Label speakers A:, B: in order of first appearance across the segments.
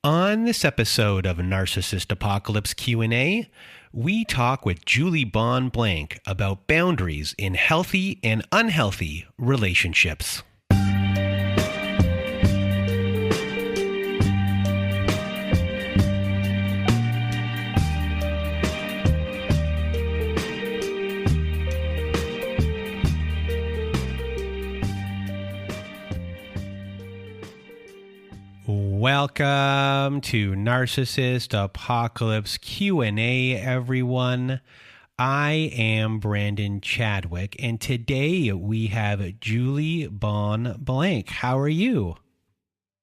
A: On this episode of Narcissist Apocalypse Q&A, we talk with Julie Bonn Blank about boundaries in healthy and unhealthy relationships. Welcome to Narcissist Apocalypse Q&A, everyone. I am Brandon Chadwick, and today we have Julie Bonn Blank. How are you?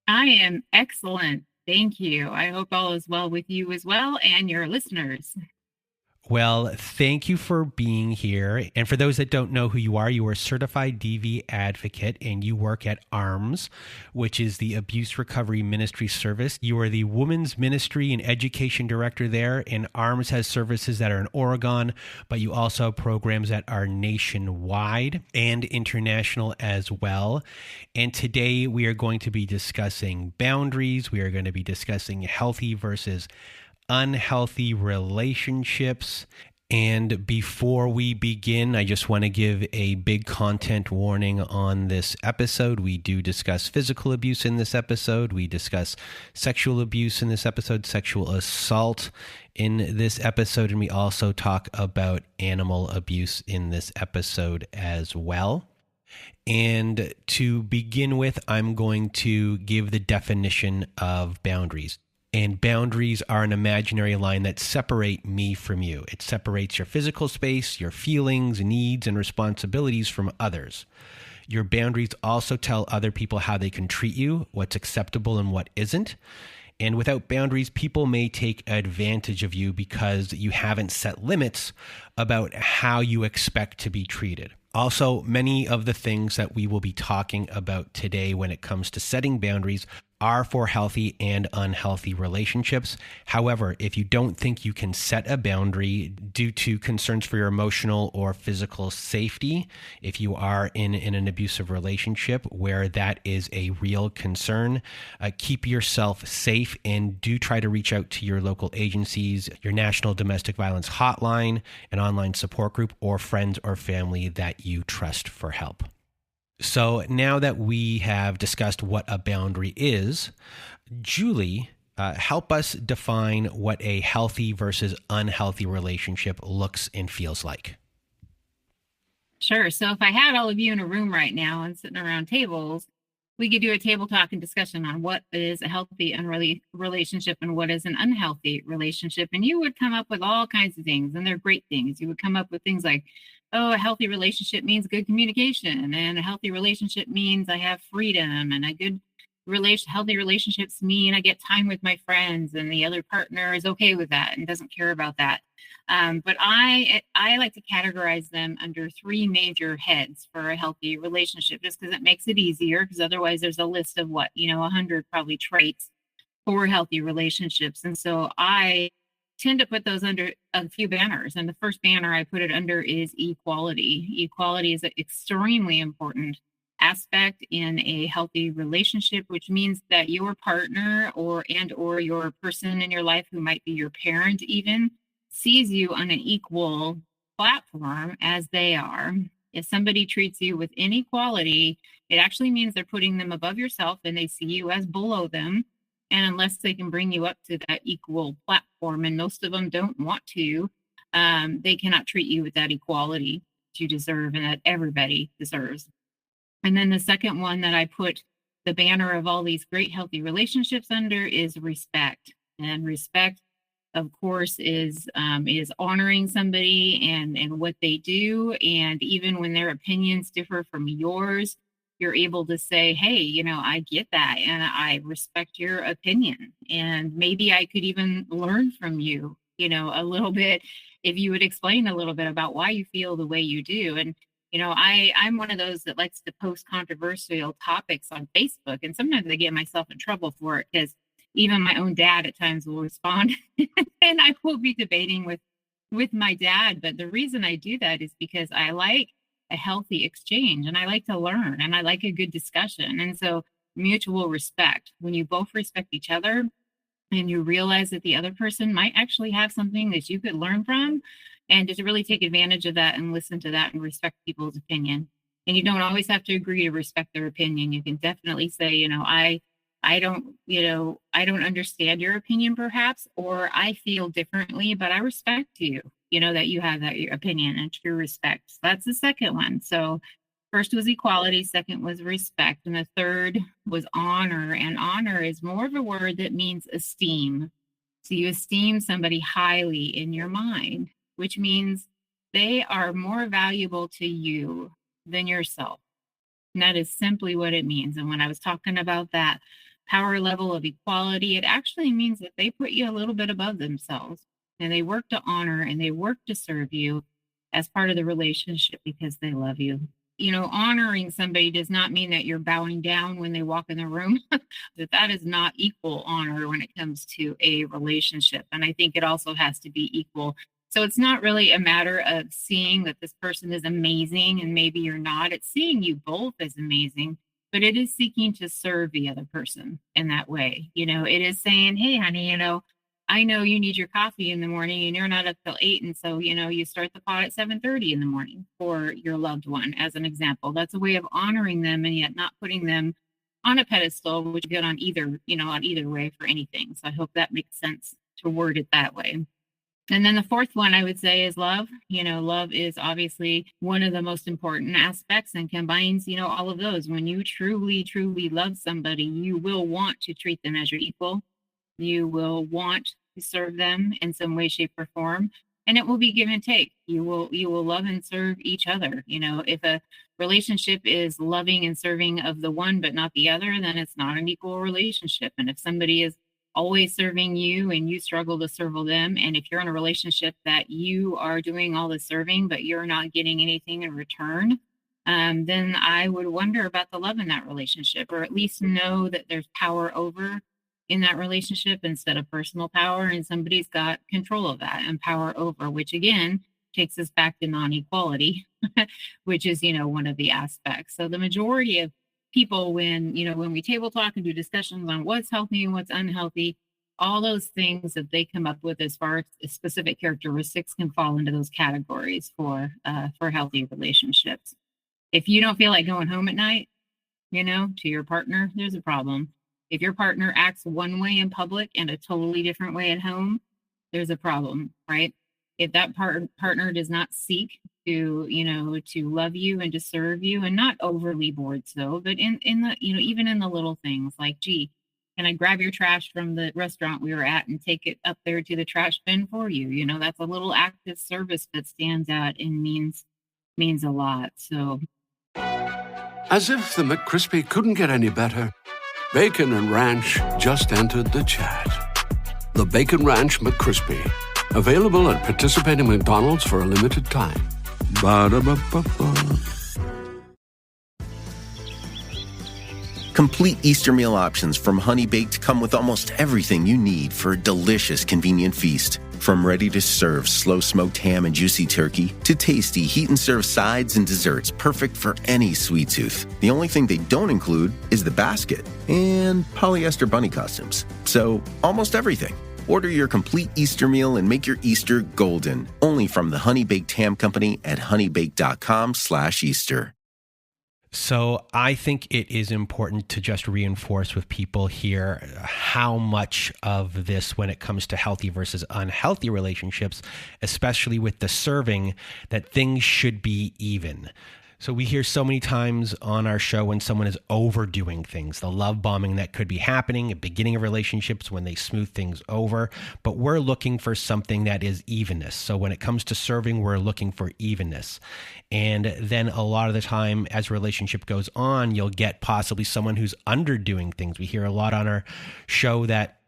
B: I am excellent. Thank you. I hope all is well with you as well and your listeners.
A: Well, thank you for being here. And for those that don't know who you are a certified DV advocate and you work at ARMS, which is the Abuse Recovery Ministry Service. You are the Women's Ministry and Education Director there, and ARMS has services that are in Oregon, but you also have programs that are nationwide and international as well. And today we are going to be discussing boundaries. We are going to be discussing healthy versus unhealthy relationships. And before we begin, I just want to give a big content warning on this episode. We do discuss physical abuse in this episode. We discuss sexual abuse in this episode, sexual assault in this episode, and we also talk about animal abuse in this episode as well. And to begin with, I'm going to give the definition of boundaries. And boundaries are an imaginary line that separate me from you. It separates your physical space, your feelings, needs, and responsibilities from others. Your boundaries also tell other people how they can treat you, what's acceptable and what isn't. And without boundaries, people may take advantage of you because you haven't set limits about how you expect to be treated. Also, many of the things that we will be talking about today when it comes to setting boundaries are for healthy and unhealthy relationships. However, if you don't think you can set a boundary due to concerns for your emotional or physical safety, if you are in an abusive relationship where that is a real concern, keep yourself safe and do try to reach out to your local agencies, your National Domestic Violence Hotline, an online support group, or friends or family that you trust for help. So now that we have discussed what a boundary is, Julie, help us define what a healthy versus unhealthy relationship looks and feels like.
B: Sure. So if I had all of you in a room right now and sitting around tables, we could do a table talk and discussion on what is a healthy relationship and what is an unhealthy relationship. And you would come up with all kinds of things, and they're great things. You would come up with things like, oh, a healthy relationship means good communication, and a healthy relationship means I have freedom, and healthy relationships mean I get time with my friends, and the other partner is okay with that and doesn't care about that. But I like to categorize them under three major heads for a healthy relationship, just because it makes it easier, because otherwise there's a list of 100 probably traits for healthy relationships. And so I tend to put those under a few banners. And the first banner I put it under is equality. Equality is an extremely important aspect in a healthy relationship, which means that your partner or your person in your life who might be your parent even sees you on an equal platform as they are. If somebody treats you with inequality, it actually means they're putting them above yourself and they see you as below them. And unless they can bring you up to that equal platform, and most of them don't want to, they cannot treat you with that equality that you deserve and that everybody deserves. And then the second one that I put the banner of all these great healthy relationships under is respect. And respect, of course, is honoring somebody and what they do. And even when their opinions differ from yours, you're able to say, hey, I get that and I respect your opinion. And maybe I could even learn from you, a little bit, if you would explain a little bit about why you feel the way you do. And, I'm one of those that likes to post controversial topics on Facebook. And sometimes I get myself in trouble for it because even my own dad at times will respond and I will be debating with my dad. But the reason I do that is because I like a healthy exchange and I like to learn and I like a good discussion. And so mutual respect, when you both respect each other, and you realize that the other person might actually have something that you could learn from, and just really take advantage of that and listen to that and respect people's opinion. And you don't always have to agree to respect their opinion. You can definitely say, I don't, I don't understand your opinion perhaps, or I feel differently, but I respect you, that you have that your opinion and true respect. So that's the second one. So first was equality, second was respect, and the third was honor. And honor is more of a word that means esteem. So you esteem somebody highly in your mind, which means they are more valuable to you than yourself. And that is simply what it means. And when I was talking about that power level of equality, it actually means that they put you a little bit above themselves, and they work to honor and they work to serve you as part of the relationship because they love you. Honoring somebody does not mean that you're bowing down when they walk in the room. that is not equal honor when it comes to a relationship. And I think it also has to be equal. So it's not really a matter of seeing that this person is amazing and maybe you're not. It's seeing you both as amazing, but it is seeking to serve the other person in that way. It is saying, hey, honey, I know you need your coffee in the morning and you're not up till 8. And so, you start the pot at 7:30 in the morning for your loved one, as an example. That's a way of honoring them and yet not putting them on a pedestal, which is good on either way for anything. So I hope that makes sense to word it that way. And then the fourth one I would say is love. Love is obviously one of the most important aspects and combines, all of those. When you truly, truly love somebody, you will want to treat them as your equal. You will want to serve them in some way, shape, or form. And it will be give and take. You will love and serve each other. If a relationship is loving and serving of the one but not the other, then it's not an equal relationship. And if somebody is always serving you and you struggle to serve them, and if you're in a relationship that you are doing all the serving but you're not getting anything in return, then I would wonder about the love in that relationship, or at least know that there's power over in that relationship instead of personal power, and somebody's got control of that and power over, which again takes us back to non-equality, which is one of the aspects. So the majority of people, when we table talk and do discussions on what's healthy and what's unhealthy, all those things that they come up with as far as specific characteristics can fall into those categories for healthy relationships. If you don't feel like going home at night, to your partner, there's a problem. If your partner acts one way in public and a totally different way at home, there's a problem, right? If that partner does not seek to love you and to serve you, and not overly bored so, but in the, even in the little things like, gee, can I grab your trash from the restaurant we were at and take it up there to the trash bin for you? That's a little act of service that stands out and means a lot. So,
C: as if the McCrispy couldn't get any better, Bacon and Ranch just entered the chat. The Bacon Ranch McCrispy, available at participating McDonald's for a limited time. Ba-da-ba-ba-ba.
D: Complete Easter meal options from Honey Baked come with almost everything you need for a delicious, convenient feast. From ready-to-serve slow-smoked ham and juicy turkey to tasty heat-and-serve sides and desserts perfect for any sweet tooth. The only thing they don't include is the basket and polyester bunny costumes. So, almost everything. Order your complete Easter meal and make your Easter golden. Only from the Honey Baked Ham Company at honeybaked.com/Easter.
A: So I think it is important to just reinforce with people here how much of this, when it comes to healthy versus unhealthy relationships, especially with the serving, that things should be even. So we hear so many times on our show when someone is overdoing things, the love bombing that could be happening at the beginning of relationships when they smooth things over, but we're looking for something that is evenness. So when it comes to serving, we're looking for evenness. And then a lot of the time as a relationship goes on, you'll get possibly someone who's underdoing things. We hear a lot on our show that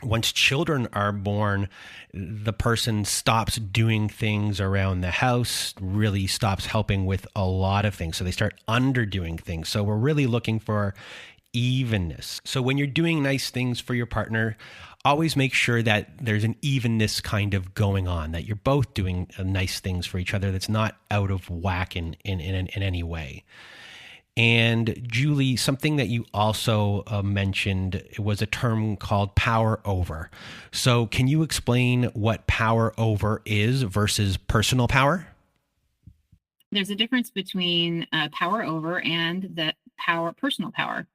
A: once children are born, the person stops doing things around the house, really stops helping with a lot of things. So they start underdoing things. So we're really looking for evenness. So when you're doing nice things for your partner, always make sure that there's an evenness kind of going on, that you're both doing nice things for each other that's not out of whack in any way. And Julie, something that you also mentioned was a term called power over. So can you explain what power over is versus personal power?
B: There's a difference between power over and the personal power.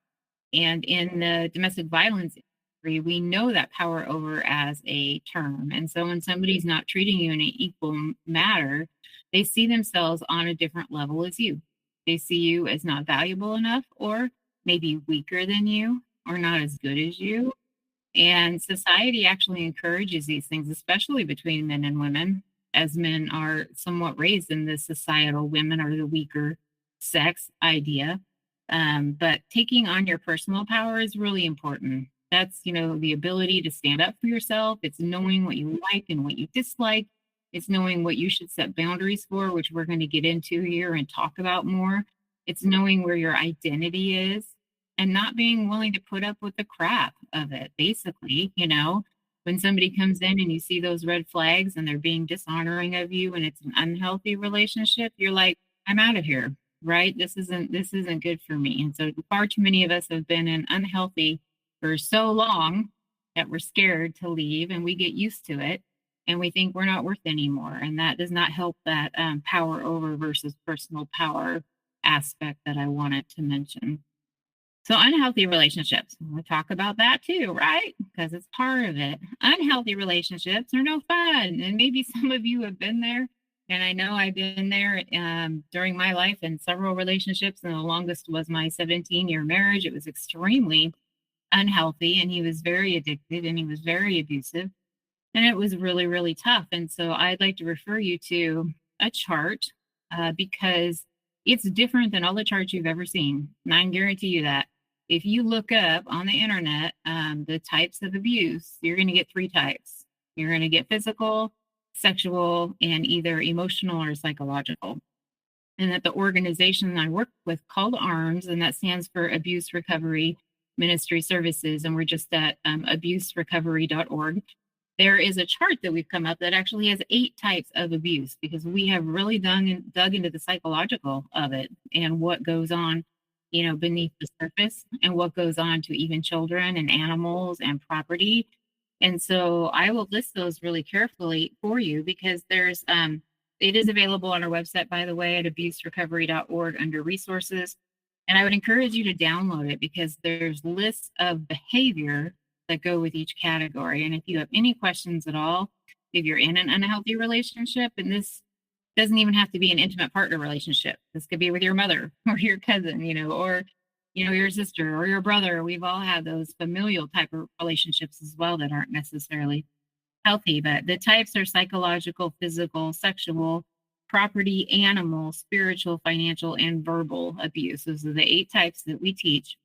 B: And in the domestic violence industry, we know that power over as a term. And so when somebody's not treating you in an equal manner, they see themselves on a different level as you. They see you as not valuable enough, or maybe weaker than you, or not as good as you. And society actually encourages these things, especially between men and women, as men are somewhat raised in this societal women are the weaker sex idea. But taking on your personal power is really important. That's, the ability to stand up for yourself. It's knowing what you like and what you dislike. It's knowing what you should set boundaries for, which we're going to get into here and talk about more. It's knowing where your identity is and not being willing to put up with the crap of it. Basically, when somebody comes in and you see those red flags and they're being dishonoring of you and it's an unhealthy relationship, you're like, I'm out of here, right? This isn't good for me. And so far too many of us have been in unhealthy for so long that we're scared to leave, and we get used to it. And we think we're not worth anymore. And that does not help that power over versus personal power aspect that I wanted to mention. So unhealthy relationships, we'll talk about that too, right? Because it's part of it. Unhealthy relationships are no fun. And maybe some of you have been there. And I know I've been there during my life in several relationships. And the longest was my 17-year marriage. It was extremely unhealthy. And he was very addicted and he was very abusive. And it was really, really tough. And so I'd like to refer you to a chart because it's different than all the charts you've ever seen. And I can guarantee you that. If you look up on the internet the types of abuse, you're going to get 3 types. You're going to get physical, sexual, and either emotional or psychological. And that the organization I work with called ARMS, and that stands for Abuse Recovery Ministry Services, and we're just at abuserecovery.org. There is a chart that we've come up that actually has 8 types of abuse, because we have really dug into the psychological of it and what goes on, beneath the surface, and what goes on to even children and animals and property. And so I will list those really carefully for you, because there's, it is available on our website, by the way, at abuserecovery.org under resources. And I would encourage you to download it, because there's lists of behavior that go with each category. And if you have any questions at all, if you're in an unhealthy relationship, and this doesn't even have to be an intimate partner relationship. This could be with your mother or your cousin, or, your sister or your brother. We've all had those familial type of relationships as well that aren't necessarily healthy, but the types are psychological, physical, sexual, property, animal, spiritual, financial, and verbal abuse. Those are the 8 types that we teach.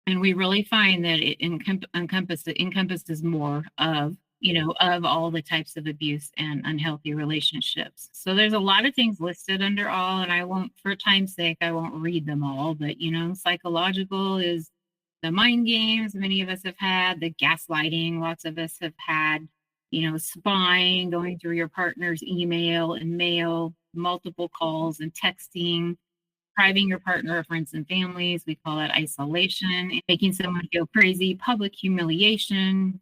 B: And we really find that it encompasses more of, of all the types of abuse and unhealthy relationships. So there's a lot of things listed under all, and I won't, for time's sake, I won't read them all. But, psychological is the mind games many of us have had, the gaslighting lots of us have had, spying, going through your partner's email and mail, multiple calls and texting, depriving your partner of friends and families. We call that isolation, making someone feel crazy, public humiliation.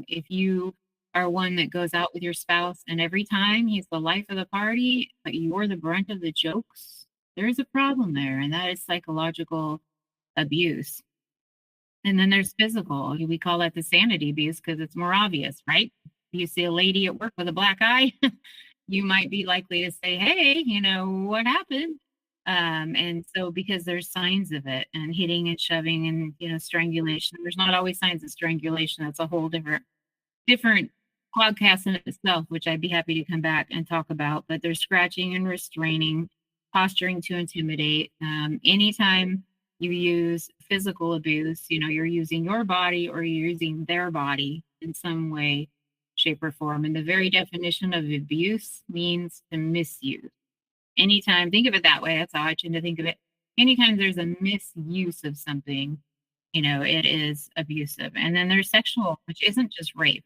B: If you are one that goes out with your spouse and every time he's the life of the party, but you're the brunt of the jokes, there's a problem there, and that is psychological abuse. And then there's physical. We call that the sanity abuse because it's more obvious, right? If you see a lady at work with a black eye, you might be likely to say, hey, what happened? And so because there's signs of it, and hitting and shoving and, strangulation, there's not always signs of strangulation. That's a whole different podcast in itself, which I'd be happy to come back and talk about. But there's scratching and restraining, posturing to intimidate. Anytime you use physical abuse, you're using your body or you're using their body in some way, shape, or form. And the very definition of abuse means to misuse. Anytime, think of it that way. That's how I tend to think of it. Anytime there's a misuse of something, it is abusive. And then there's sexual, which isn't just rape.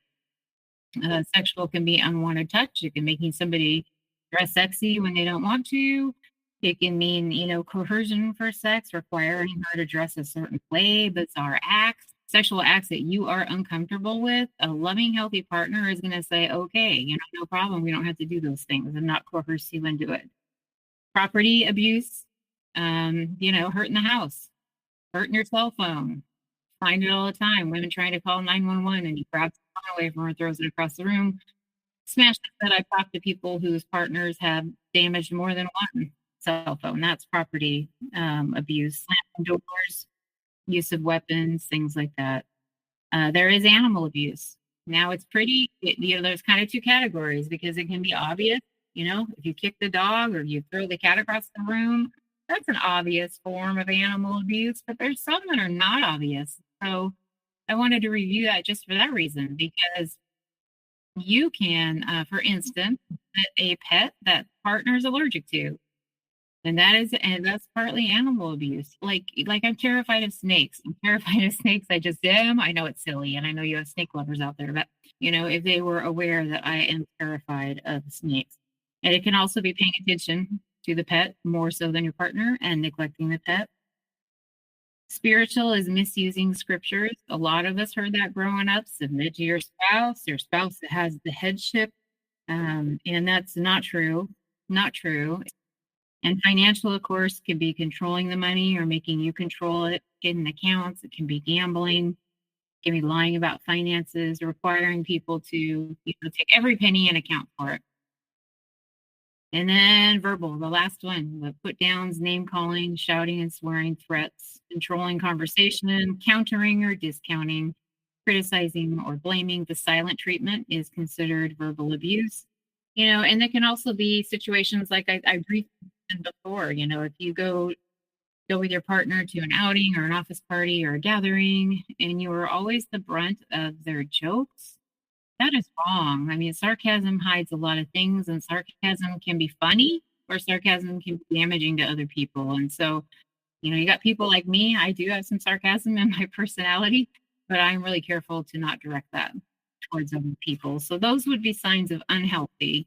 B: Sexual can be unwanted touch. It can making somebody dress sexy when they don't want to. It can mean, coercion for sex, requiring her to dress a certain way, bizarre acts, sexual acts that you are uncomfortable with. A loving, healthy partner is going to say, okay, no problem. We don't have to do those things, and not coerce you into it. Property abuse, hurting the house, hurting your cell phone. Find it all the time. Women trying to call 911 and he grabs the phone away from her, throws it across the room. Smash that. I've talked to people whose partners have damaged more than one cell phone. That's property abuse. Slamming doors, use of weapons, things like that. There is animal abuse. Now it's there's kind of two categories, because it can be obvious. If you kick the dog or you throw the cat across the room, that's an obvious form of animal abuse, but there's some that are not obvious. So I wanted to review that just for that reason, because you can, for instance, get a pet that partner is allergic to. And that's partly animal abuse. Like I'm terrified of snakes. I'm terrified of snakes. I just am. I know it's silly, and I know you have snake lovers out there, but if they were aware that I am terrified of snakes. And it can also be paying attention to the pet more so than your partner and neglecting the pet. Spiritual is misusing scriptures. A lot of us heard that growing up. Submit to your spouse. Your spouse has the headship. And that's not true. Not true. And financial, of course, can be controlling the money or making you control it, hidden accounts. It can be gambling. It can be lying about finances, requiring people to take every penny and account for it. And then verbal, the last one, the put downs, name calling, shouting and swearing, threats, controlling conversation, countering or discounting, criticizing or blaming. The silent treatment is considered verbal abuse. And there can also be situations like I briefly mentioned before. If you go with your partner to an outing or an office party or a gathering, and you are always the brunt of their jokes, that is wrong. I mean, sarcasm hides a lot of things, and sarcasm can be funny, or sarcasm can be damaging to other people. And so, you got people like me. I do have some sarcasm in my personality, but I'm really careful to not direct that towards other people. So those would be signs of unhealthy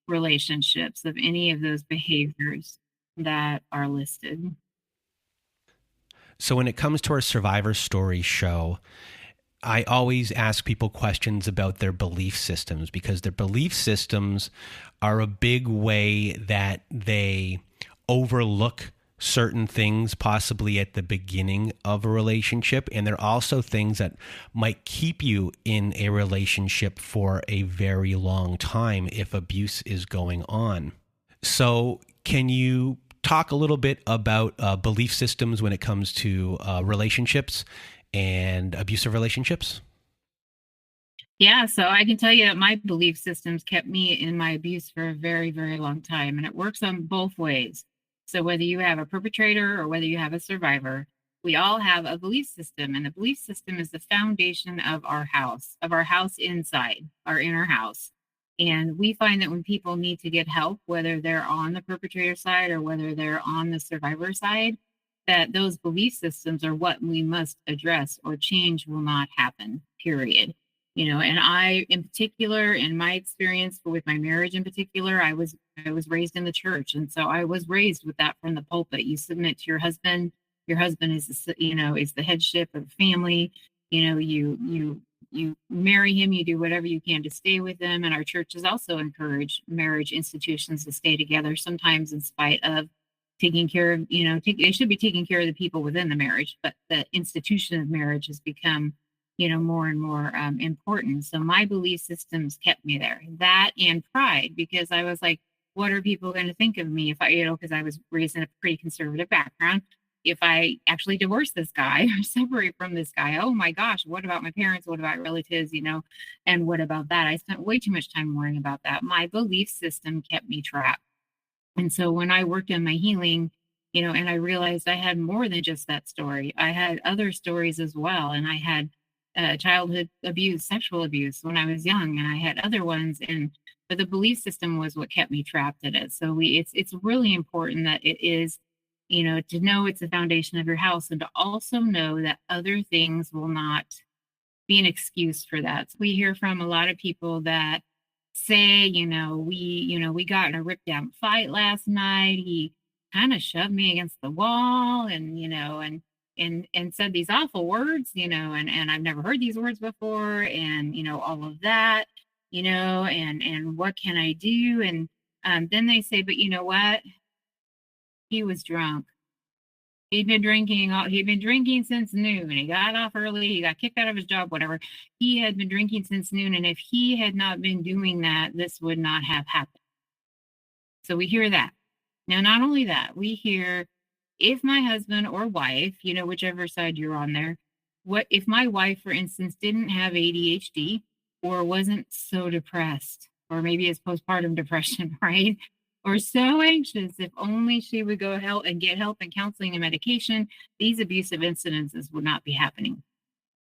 B: relationships, of any of those behaviors that are listed.
A: So when it comes to our Survivor Story show, I always ask people questions about their belief systems, because their belief systems are a big way that they overlook certain things possibly at the beginning of a relationship. And they're also things that might keep you in a relationship for a very long time if abuse is going on. So can you talk a little bit about belief systems when it comes to relationships and abusive relationships?
B: Yeah, so I can tell you that my belief systems kept me in my abuse for a very, very long time, and it works on both ways. So whether you have a perpetrator or whether you have a survivor, we all have a belief system, and the belief system is the foundation of our house inside, our inner house. And we find that when people need to get help, whether they're on the perpetrator side or whether they're on the survivor side, that those belief systems are what we must address, or change will not happen, period. And I, in particular, in my experience with my marriage in particular, I was raised in the church. And so I was raised with that from the pulpit. You submit to your husband. Your husband is, is the headship of the family. You marry him, you do whatever you can to stay with them. And our churches also encourage marriage institutions to stay together, sometimes in spite of taking care of, they should be taking care of the people within the marriage, but the institution of marriage has become, more and more important. So my belief systems kept me there. That and pride, because I was like, what are people going to think of me if I, because I was raised in a pretty conservative background. If I actually divorce this guy or separate from this guy, oh my gosh, what about my parents? What about relatives? And what about that? I spent way too much time worrying about that. My belief system kept me trapped. And so when I worked on my healing, and I realized I had more than just that story, I had other stories as well. And I had childhood abuse, sexual abuse when I was young, and I had other ones. But the belief system was what kept me trapped in it. So it's really important that it is, to know it's the foundation of your house, and to also know that other things will not be an excuse for that. So we hear from a lot of people that say, we got in a ripped down fight last night. kind of shoved me against the wall and, and said these awful words, and I've never heard these words before, and, all of that, and what can I do? And then they say, but you know what? He was drunk. He'd been drinking since noon. He got off early. He got kicked out of his job, whatever. He had been drinking since noon. And if he had not been doing that, this would not have happened. So we hear that. Now, not only that, we hear if my husband or wife, whichever side you're on there, what if my wife, for instance, didn't have ADHD or wasn't so depressed, or maybe it's postpartum depression, right? Or so anxious, if only she would go help and get help and counseling and medication, these abusive incidences would not be happening.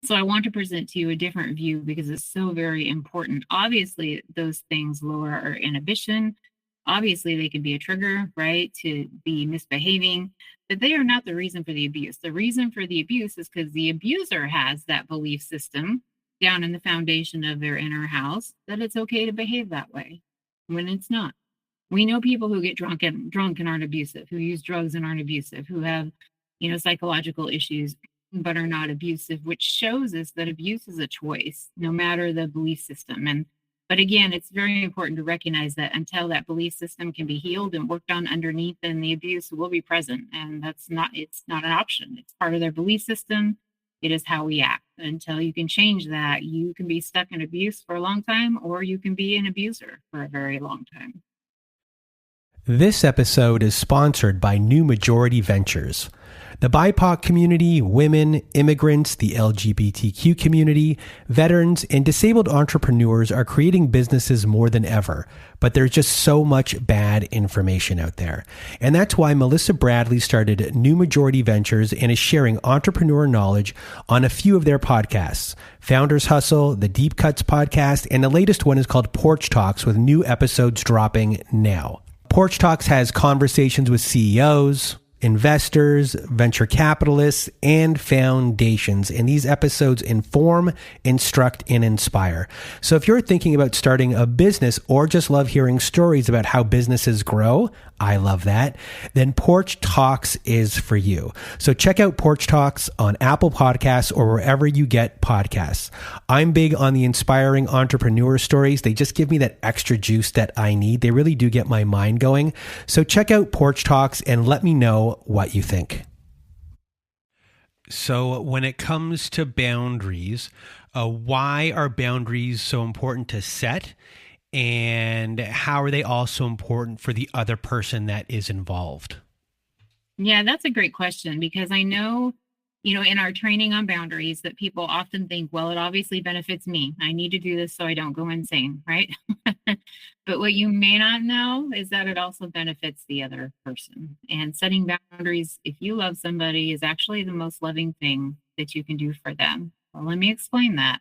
B: So I want to present to you a different view because it's so very important. Obviously, those things lower our inhibition. Obviously, they can be a trigger, right, to be misbehaving, but they are not the reason for the abuse. The reason for the abuse is because the abuser has that belief system down in the foundation of their inner house that it's okay to behave that way when it's not. We know people who get drunk and aren't abusive, who use drugs and aren't abusive, who have, psychological issues but are not abusive, which shows us that abuse is a choice, no matter the belief system. But again, it's very important to recognize that until that belief system can be healed and worked on underneath, then the abuse will be present. And it's not an option. It's part of their belief system. It is how we act. Until you can change that, you can be stuck in abuse for a long time, or you can be an abuser for a very long time.
A: This episode is sponsored by New Majority Ventures. The BIPOC community, women, immigrants, the LGBTQ community, veterans, and disabled entrepreneurs are creating businesses more than ever, but there's just so much bad information out there. And that's why Melissa Bradley started New Majority Ventures and is sharing entrepreneur knowledge on a few of their podcasts. Founders Hustle, the Deep Cuts podcast, and the latest one is called Porch Talks, with new episodes dropping now. Porch Talks has conversations with CEOs, investors, venture capitalists, and foundations. And these episodes inform, instruct, and inspire. So if you're thinking about starting a business or just love hearing stories about how businesses grow, I love that, then Porch Talks is for you. So check out Porch Talks on Apple Podcasts or wherever you get podcasts. I'm big on the inspiring entrepreneur stories. They just give me that extra juice that I need. They really do get my mind going. So check out Porch Talks and let me know what you think. So when it comes to boundaries, why are boundaries so important to set? And how are they also important for the other person that is involved?
B: Yeah, that's a great question, because I know, in our training on boundaries that people often think, well, it obviously benefits me. I need to do this so I don't go insane, right? But what you may not know is that it also benefits the other person. And setting boundaries, if you love somebody, is actually the most loving thing that you can do for them. Well, let me explain that.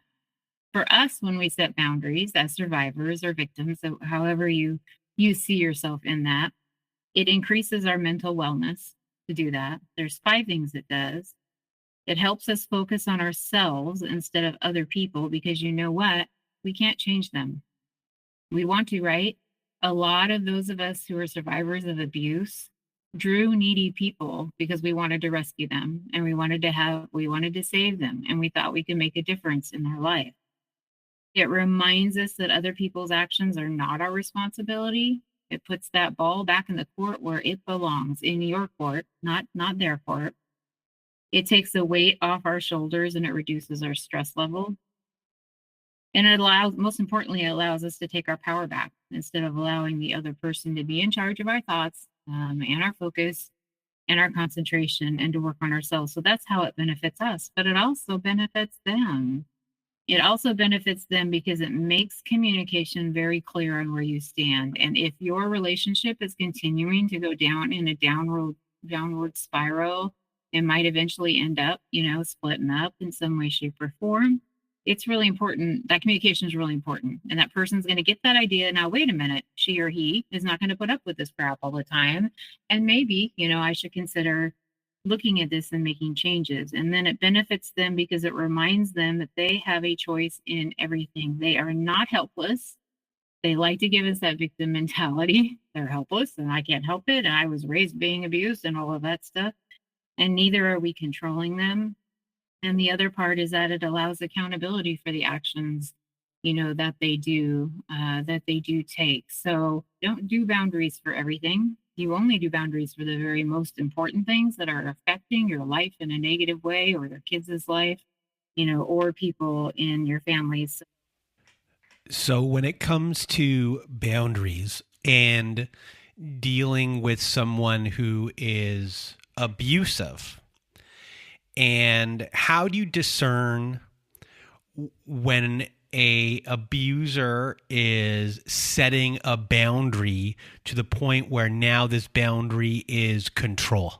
B: For us, when we set boundaries as survivors or victims, so however you see yourself in that, it increases our mental wellness to do that. There's 5 things it does. It helps us focus on ourselves instead of other people, because you know what? We can't change them. We want to, right? A lot of those of us who are survivors of abuse drew needy people because we wanted to rescue them, and we wanted to save them, and we thought we could make a difference in their life. It reminds us that other people's actions are not our responsibility. It puts that ball back in the court where it belongs, in your court, not their court. It takes the weight off our shoulders, and it reduces our stress level. And most importantly, it allows us to take our power back instead of allowing the other person to be in charge of our thoughts and our focus and our concentration, and to work on ourselves. So that's how it benefits us, but it also benefits them. It also benefits them because it makes communication very clear on where you stand. And if your relationship is continuing to go down in a downward spiral, it might eventually end up, splitting up in some way, shape, or form. It's really important. That communication is really important. And that person's going to get that idea. Now, wait a minute, she or he is not going to put up with this crap all the time. And maybe, I should consider looking at this and making changes. And then it benefits them because it reminds them that they have a choice in everything. They are not helpless. They like to give us that victim mentality. They're helpless and I can't help it. And I was raised being abused and all of that stuff. And neither are we controlling them. And the other part is that it allows accountability for the actions, that they do take. So don't do boundaries for everything. You only do boundaries for the very most important things that are affecting your life in a negative way, or your kids' life, or people in your families.
A: So when it comes to boundaries and dealing with someone who is abusive, and how do you discern when a abuser is setting a boundary to the point where now this boundary is control?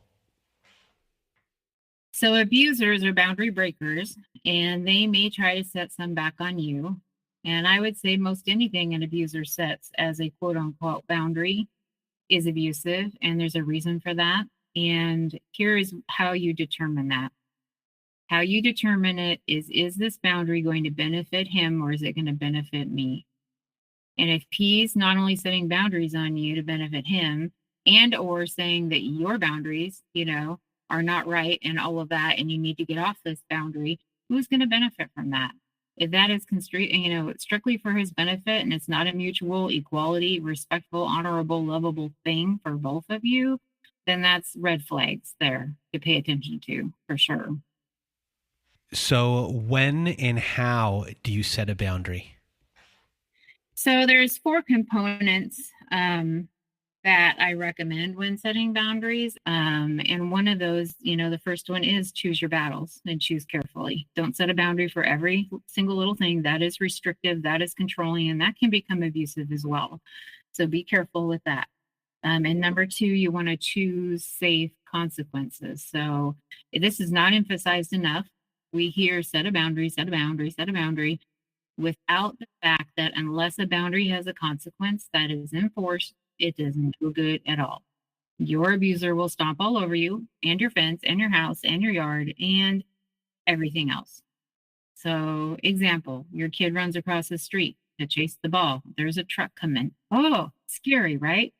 B: So abusers are boundary breakers, and they may try to set some back on you. And I would say most anything an abuser sets as a quote unquote boundary is abusive, and there's a reason for that. And here is how you determine that. How you determine it is this boundary going to benefit him, or is it going to benefit me? And if he's not only setting boundaries on you to benefit him, and or saying that your boundaries, are not right and all of that, and you need to get off this boundary, who's going to benefit from that? If that is strictly for his benefit, and it's not a mutual, equality, respectful, honorable, lovable thing for both of you, then that's red flags there to pay attention to for sure.
A: So when and how do you set a boundary?
B: So there's 4 components that I recommend when setting boundaries. And one of those, the first one is choose your battles and choose carefully. Don't set a boundary for every single little thing. That is restrictive, that is controlling, and that can become abusive as well. So be careful with that. And number 2, you want to choose safe consequences. So this is not emphasized enough. We hear set a boundary, set a boundary, set a boundary, without the fact that unless a boundary has a consequence that is enforced, it doesn't do good at all. Your abuser will stomp all over you and your fence and your house and your yard and everything else. So, example, your kid runs across the street to chase the ball. There's a truck coming. Oh, scary, right?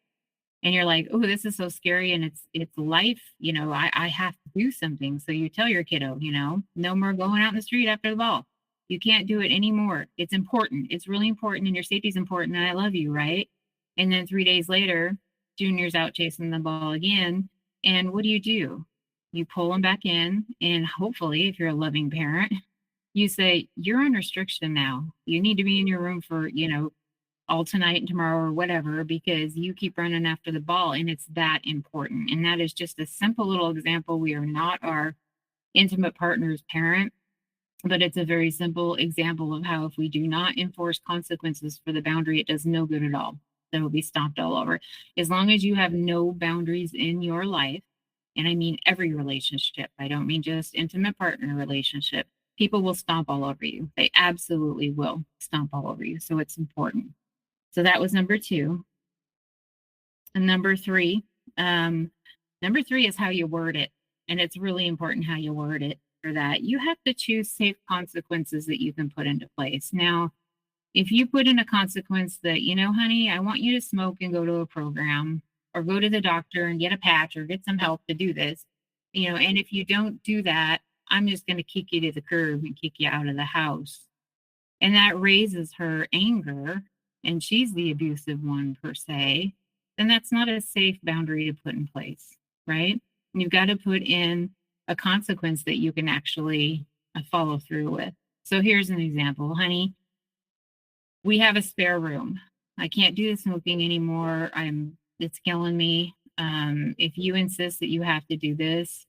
B: And you're like, oh, this is so scary, and it's life. I have to do something. So you tell your kiddo, no more going out in the street after the ball. You can't do it anymore. It's important. It's really important, and your safety is important, and I love you, right? And then 3 days later, Junior's out chasing the ball again. And what do? You pull him back in, and hopefully, if you're a loving parent, you say, you're on restriction now. You need to be in your room for, all tonight and tomorrow or whatever, because you keep running after the ball, and it's that important. And that is just a simple little example. We are not our intimate partner's parent, but it's a very simple example of how if we do not enforce consequences for the boundary, it does no good at all. That will be stomped all over. As long as you have no boundaries in your life, and I mean every relationship, I don't mean just intimate partner relationship, people will stomp all over you. They absolutely will stomp all over you. So it's important. So that was number 2. And number 3 is how you word it. And it's really important how you word it for that. You have to choose safe consequences that you can put into place. Now, if you put in a consequence that, honey, I want you to smoke and go to a program, or go to the doctor and get a patch, or get some help to do this, and if you don't do that, I'm just going to kick you to the curb and kick you out of the house. And that raises her anger, and she's the abusive one per se, then that's not a safe boundary to put in place, right? You've got to put in a consequence that you can actually follow through with. So here's an example. Honey, we have a spare room. I can't do the smoking anymore. It's killing me. If you insist that you have to do this,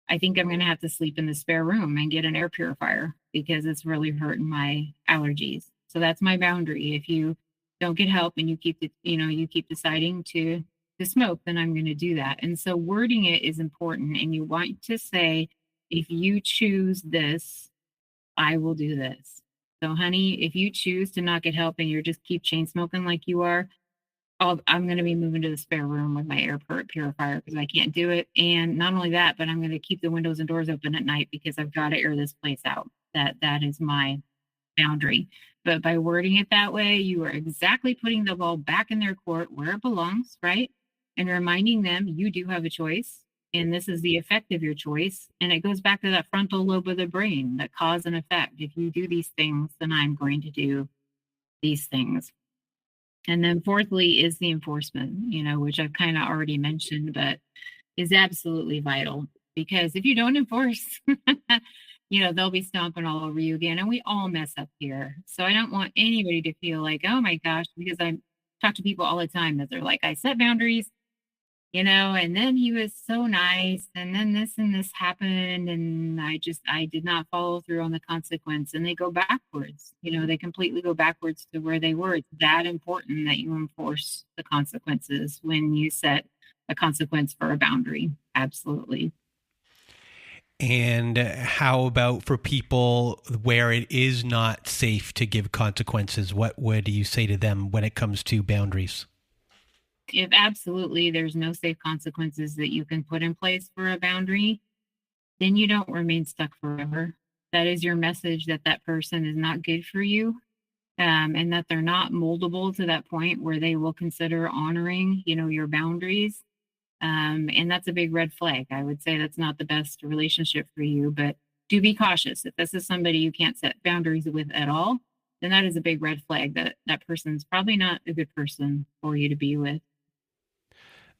B: I think I'm going to have to sleep in the spare room and get an air purifier, because it's really hurting my allergies. So that's my boundary. If you don't get help and you keep deciding to smoke, then I'm going to do that. And so wording it is important. And you want to say, if you choose this, I will do this. So honey, if you choose to not get help and you're just keep chain smoking like you are, I'm going to be moving to the spare room with my air purifier, because I can't do it. And not only that, but I'm going to keep the windows and doors open at night, because I've got to air this place out. That is my boundary. But by wording it that way, you are exactly putting the ball back in their court where it belongs, right? And reminding them you do have a choice. And this is the effect of your choice. And it goes back to that frontal lobe of the brain, that cause and effect. If you do these things, then I'm going to do these things. And then fourthly is the enforcement, which I've kind of already mentioned, but is absolutely vital. Because if you don't enforce, they'll be stomping all over you again. And we all mess up here. So I don't want anybody to feel like, oh my gosh, because I talk to people all the time that they're like, I set boundaries, and then he was so nice. And then this and this happened. And I did not follow through on the consequence. And they go backwards. They completely go backwards to where they were. It's that important that you enforce the consequences when you set a consequence for a boundary. Absolutely.
A: And how about for people where it is not safe to give consequences? What would you say to them when it comes to boundaries?
B: If absolutely there's no safe consequences that you can put in place for a boundary, then you don't remain stuck forever. That is your message that that person is not good for you, and that they're not moldable to that point where they will consider honoring, your boundaries. And that's a big red flag. I would say that's not the best relationship for you, but do be cautious. If this is somebody you can't set boundaries with at all, then that is a big red flag that that person's probably not a good person for you to be with.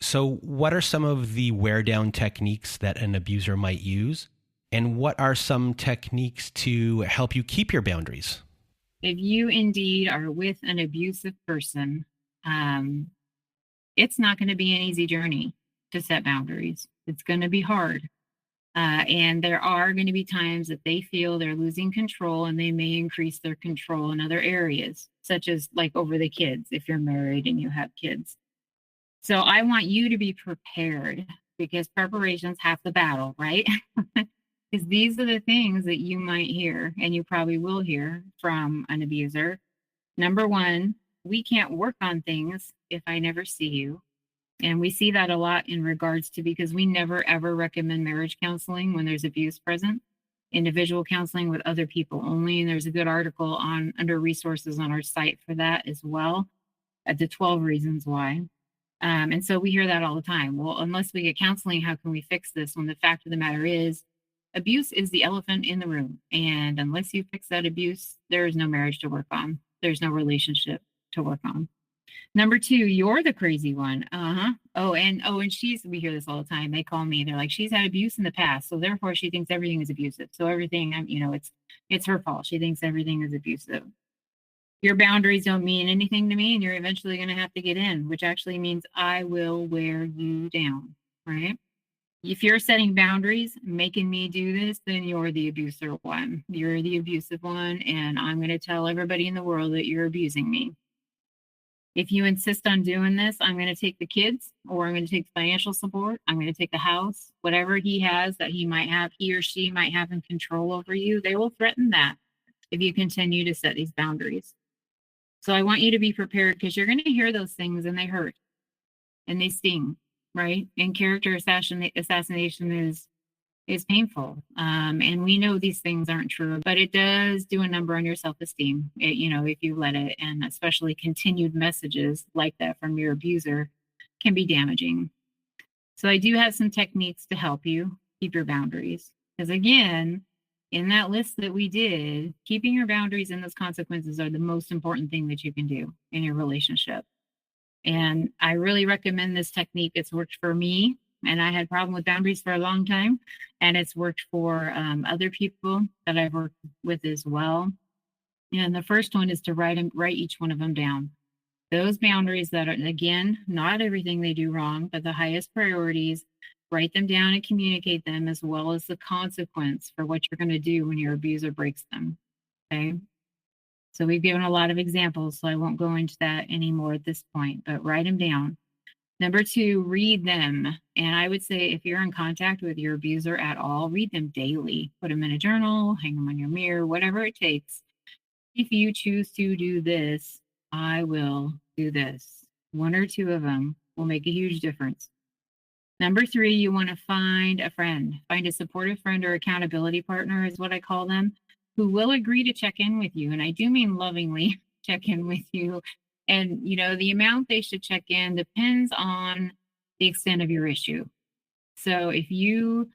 A: So what are some of the wear down techniques that an abuser might use? And what are some techniques to help you keep your boundaries?
B: If you indeed are with an abusive person, it's not going to be an easy journey to set boundaries. It's going to be hard. And there are going to be times that they feel they're losing control, and they may increase their control in other areas, such as like over the kids, if you're married and you have kids. So I want you to be prepared, because preparation's half the battle, right? Because these are the things that you might hear, and you probably will hear from an abuser. Number one, we can't work on things if I never see you. And we see that a lot in regards to, because we never ever recommend marriage counseling when there's abuse present. Individual counseling with other people only. And there's a good article under resources on our site for that as well, at the 12 reasons why. And so we hear that all the time. Well, unless we get counseling, how can we fix this? When the fact of the matter is, abuse is the elephant in the room. And unless you fix that abuse, there is no marriage to work on. There's no relationship to work on. Number two, you're the crazy one. And we hear this all the time. They call me, they're like, she's had abuse in the past, so therefore she thinks everything is abusive. So everything, it's her fault. She thinks everything is abusive. Your boundaries don't mean anything to me, and you're eventually going to have to get in, which actually means I will wear you down, right? If you're setting boundaries, making me do this, then you're the abuser one. You're the abusive one, and I'm going to tell everybody in the world that you're abusing me. If you insist on doing this, I'm going to take the kids, or I'm going to take the financial support. I'm going to take the house, whatever he has that he or she might have in control over you. They will threaten that if you continue to set these boundaries. So I want you to be prepared, because you're going to hear those things, and they hurt and they sting, right? And character assassination is painful. And we know these things aren't true, but it does do a number on your self-esteem, if you let it. And especially continued messages like that from your abuser can be damaging. So I do have some techniques to help you keep your boundaries. Because again, in that list that we did, keeping your boundaries and those consequences are the most important thing that you can do in your relationship. And I really recommend this technique. It's worked for me, and I had a problem with boundaries for a long time, and it's worked for other people that I've worked with as well. And the first one is to write each one of them down. Those boundaries that are, again, not everything they do wrong, but the highest priorities, write them down and communicate them, as well as the consequence for what you're going to do when your abuser breaks them. Okay. So we've given a lot of examples, so I won't go into that anymore at this point, but write them down. Number two, read them. And I would say if you're in contact with your abuser at all, read them daily. Put them in a journal, hang them on your mirror, whatever it takes. If you choose to do this, I will do this. One or two of them will make a huge difference. Number three, you want to find a friend. Find a supportive friend or accountability partner is what I call them, who will agree to check in with you. And I do mean lovingly check in with you. And, the amount they should check in depends on the extent of your issue. So if you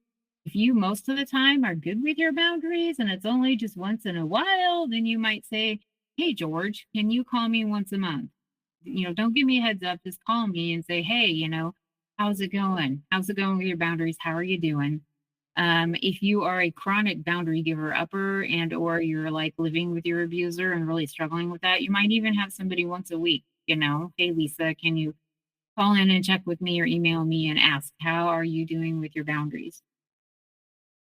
B: most of the time are good with your boundaries and it's only just once in a while, then you might say, hey, George, can you call me once a month? Don't give me a heads up. Just call me and say, hey, how's it going? How's it going with your boundaries? How are you doing? If you are a chronic boundary giver upper or you're like living with your abuser and really struggling with that, you might even have somebody once a week, hey, Lisa, can you call in and check with me or email me and ask, how are you doing with your boundaries?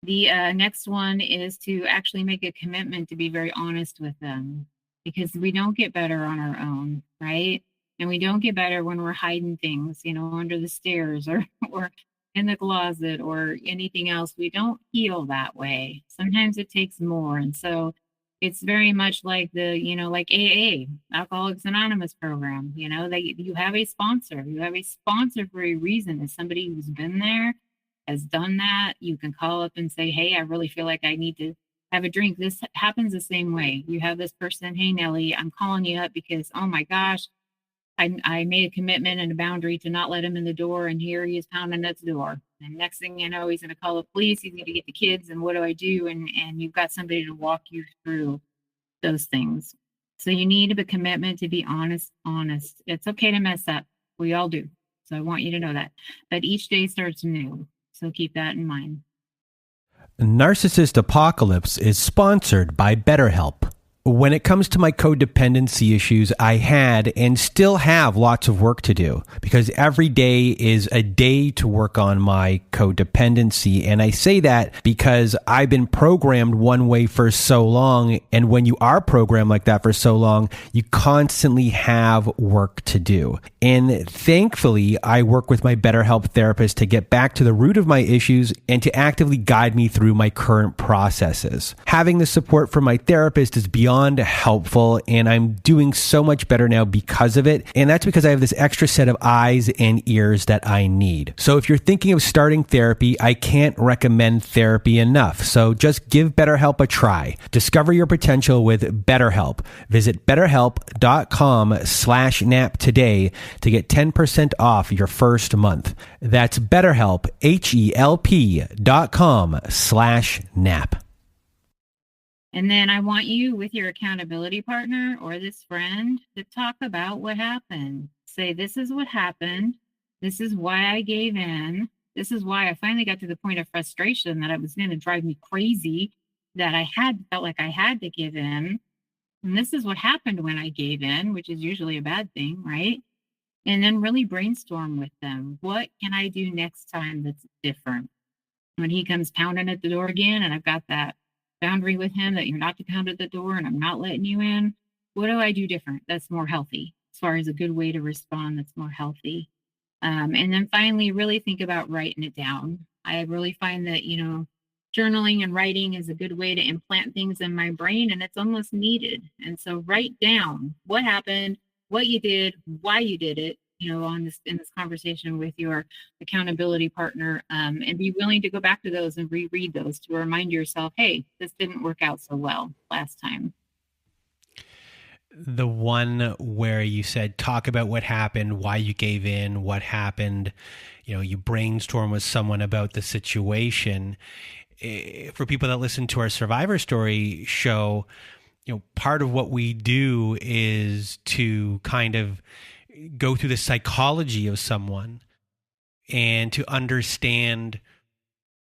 B: The next one is to actually make a commitment to be very honest with them, because we don't get better on our own, right? And we don't get better when we're hiding things, under the stairs or in the closet or anything else. We don't heal that way. Sometimes it takes more. And so it's very much like like AA, Alcoholics Anonymous program, you have a sponsor. You have a sponsor for a reason. As somebody who's been there, has done that, you can call up and say, hey, I really feel like I need to have a drink. This happens the same way. You have this person, hey, Nellie, I'm calling you up because, oh my gosh, I made a commitment and a boundary to not let him in the door, and here he is pounding at the door. And next thing you know, he's going to call the police. He's going to get the kids, and what do I do? And you've got somebody to walk you through those things. So you need a commitment to be honest. It's okay to mess up. We all do. So I want you to know that. But each day starts new. So keep that in mind.
A: Narcissist Apocalypse is sponsored by BetterHelp. When it comes to my codependency issues, I had and still have lots of work to do, because every day is a day to work on my codependency. And I say that because I've been programmed one way for so long. And when you are programmed like that for so long, you constantly have work to do. And thankfully, I work with my BetterHelp therapist to get back to the root of my issues and to actively guide me through my current processes. Having the support from my therapist is beyond helpful, and I'm doing so much better now because of it. And that's because I have this extra set of eyes and ears that I need. So if you're thinking of starting therapy, I can't recommend therapy enough. So just give BetterHelp a try. Discover your potential with BetterHelp. Visit BetterHelp.com/nap today to get 10% off your first month. That's BetterHelp, HELP.com/nap.
B: And then I want you with your accountability partner or this friend to talk about what happened. Say, this is what happened. This is why I gave in. This is why I finally got to the point of frustration that it was going to drive me crazy, that I felt like I had to give in. And this is what happened when I gave in, which is usually a bad thing, right? And then really brainstorm with them. What can I do next time that's different? When he comes pounding at the door again, and I've got that boundary with him that you're not to pound at the door and I'm not letting you in, what do I do different that's more healthy, as far as a good way to respond that's more healthy? And then finally, really think about writing it down. I really find that, journaling and writing is a good way to implant things in my brain, and it's almost needed. And so write down what happened, what you did, why you did it, in this conversation with your accountability partner, and be willing to go back to those and reread those to remind yourself, hey, this didn't work out so well last time.
A: The one where you said, talk about what happened, why you gave in, what happened, you brainstorm with someone about the situation. For people that listen to our Survivor Story show, part of what we do is to kind of go through the psychology of someone and to understand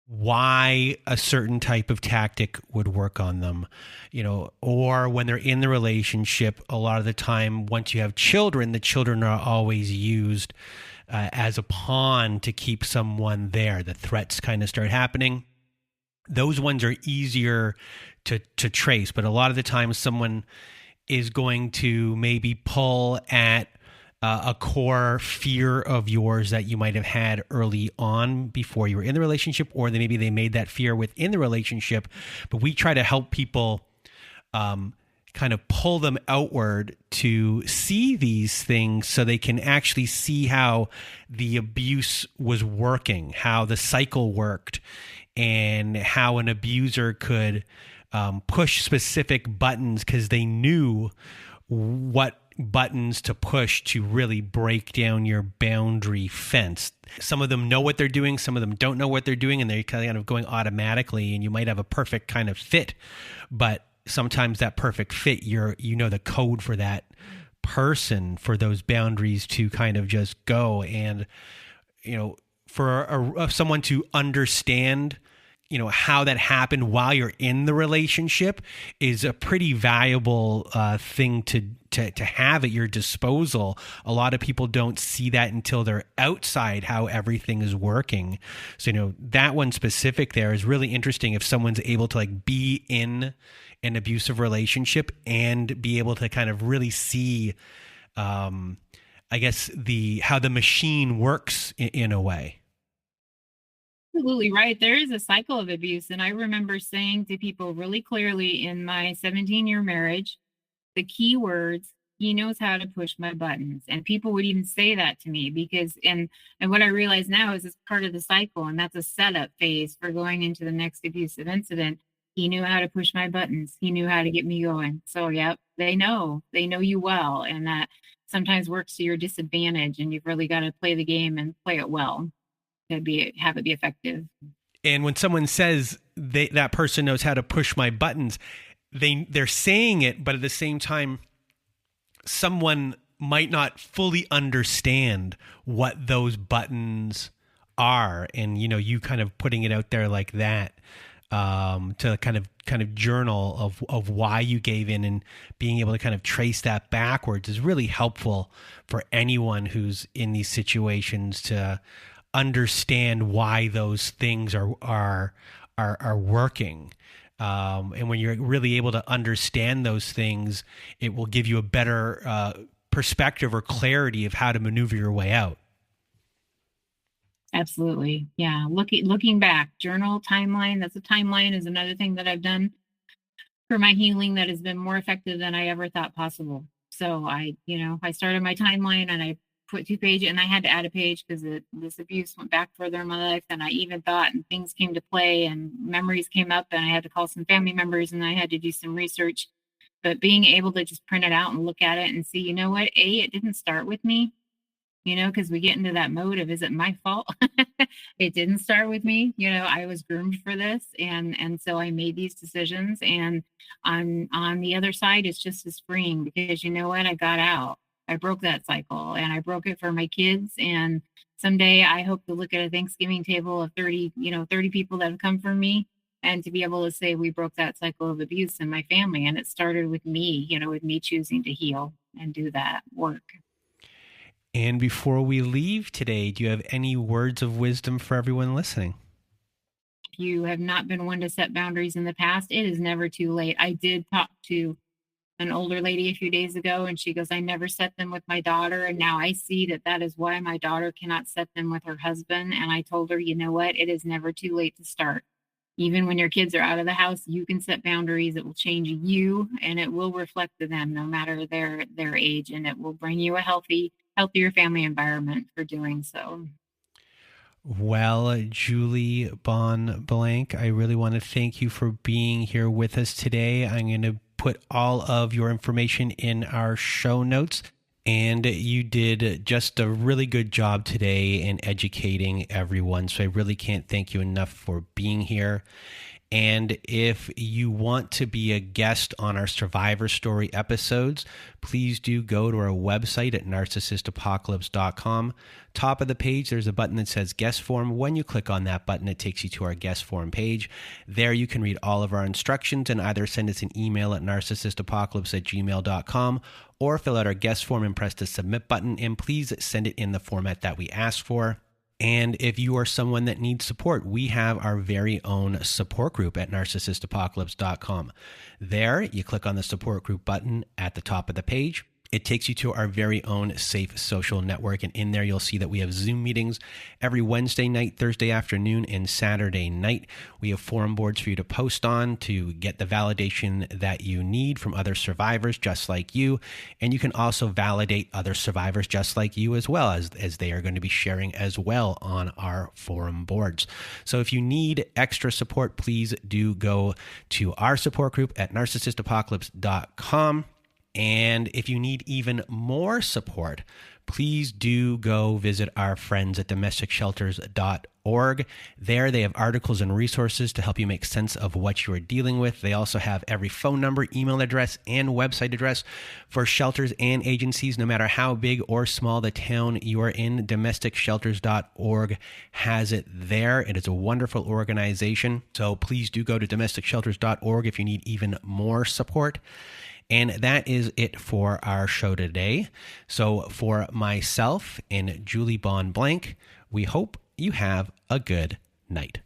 A: why a certain type of tactic would work on them, or when they're in the relationship. A lot of the time, once you have children, the children are always used as a pawn to keep someone there. The threats kind of start happening. Those ones are easier to trace, but a lot of the time someone is going to maybe pull at a core fear of yours that you might have had early on before you were in the relationship, or maybe they made that fear within the relationship. But we try to help people kind of pull them outward to see these things so they can actually see how the abuse was working, how the cycle worked, and how an abuser could push specific buttons because they knew what buttons to push to really break down your boundary fence. Some of them know what they're doing, some of them don't know what they're doing, and they're kind of going automatically, and you might have a perfect kind of fit, but sometimes that perfect fit, you know the code for that person for those boundaries to kind of just go. And for someone to understand how that happened while you're in the relationship is a pretty valuable thing to have at your disposal. A lot of people don't see that until they're outside how everything is working. So, that one specific there is really interesting if someone's able to be in an abusive relationship and be able to kind of really see, I guess, how the machine works in a way.
B: Absolutely right. There is a cycle of abuse. And I remember saying to people really clearly in my 17-year marriage, the key words, he knows how to push my buttons. And people would even say that to me because, and what I realize now is it's part of the cycle. And that's a setup phase for going into the next abusive incident. He knew how to push my buttons. He knew how to get me going. So, yep, they know you well. And that sometimes works to your disadvantage. And you've really got to play the game and play it well to have it be effective.
A: And when someone says that person knows how to push my buttons, they're saying it, but at the same time, someone might not fully understand what those buttons are. And, you kind of putting it out there like that, to kind of journal of why you gave in and being able to kind of trace that backwards is really helpful for anyone who's in these situations to understand why those things are working. And when you're really able to understand those things, it will give you a better perspective or clarity of how to maneuver your way out.
B: Absolutely. Yeah. Looking back, journal, timeline. That's a timeline is another thing that I've done for my healing that has been more effective than I ever thought possible. So I started my timeline and I put 2 pages, and I had to add a page because this abuse went back further in my life than I even thought, and things came to play and memories came up, and I had to call some family members and I had to do some research. But being able to just print it out and look at it and see, it didn't start with me, because we get into that mode of, is it my fault? It didn't start with me. I was groomed for this. And so I made these decisions, and on the other side, it's just as freeing because I got out. I broke that cycle, and I broke it for my kids. And someday I hope to look at a Thanksgiving table of 30 people that have come from me, and to be able to say we broke that cycle of abuse in my family. And it started with me, with me choosing to heal and do that work.
A: And before we leave today, do you have any words of wisdom for everyone listening?
B: If you have not been one to set boundaries in the past, it is never too late. I did talk to an older lady a few days ago, and she goes, I never set them with my daughter. And now I see that is why my daughter cannot set them with her husband. And I told her, it is never too late to start. Even when your kids are out of the house, you can set boundaries. It will change you, and it will reflect to them no matter their age. And it will bring you a healthier family environment for doing so.
A: Well, Julie Bonn Blank, I really want to thank you for being here with us today. I'm going to put all of your information in our show notes. And you did just a really good job today in educating everyone. So I really can't thank you enough for being here. And if you want to be a guest on our Survivor Story episodes, please do go to our website at narcissistapocalypse.com. Top of the page, there's a button that says guest form. When you click on that button, it takes you to our guest form page. There you can read all of our instructions and either send us an email at narcissistapocalypse@gmail.com or fill out our guest form and press the submit button. And please send it in the format that we ask for. And if you are someone that needs support, we have our very own support group at narcissistapocalypse.com. There, you click on the support group button at the top of the page. It takes you to our very own safe social network. And in there, you'll see that we have Zoom meetings every Wednesday night, Thursday afternoon, and Saturday night. We have forum boards for you to post on to get the validation that you need from other survivors just like you. And you can also validate other survivors just like you as well, as they are going to be sharing as well on our forum boards. So if you need extra support, please do go to our support group at narcissistapocalypse.com. And if you need even more support, please do go visit our friends at domesticshelters.org. There they have articles and resources to help you make sense of what you are dealing with. They also have every phone number, email address, and website address for shelters and agencies, no matter how big or small the town you are in. Domesticshelters.org has it there. It is a wonderful organization. So please do go to domesticshelters.org if you need even more support. And that is it for our show today. So for myself and Julie Bonn Blank, we hope you have a good night.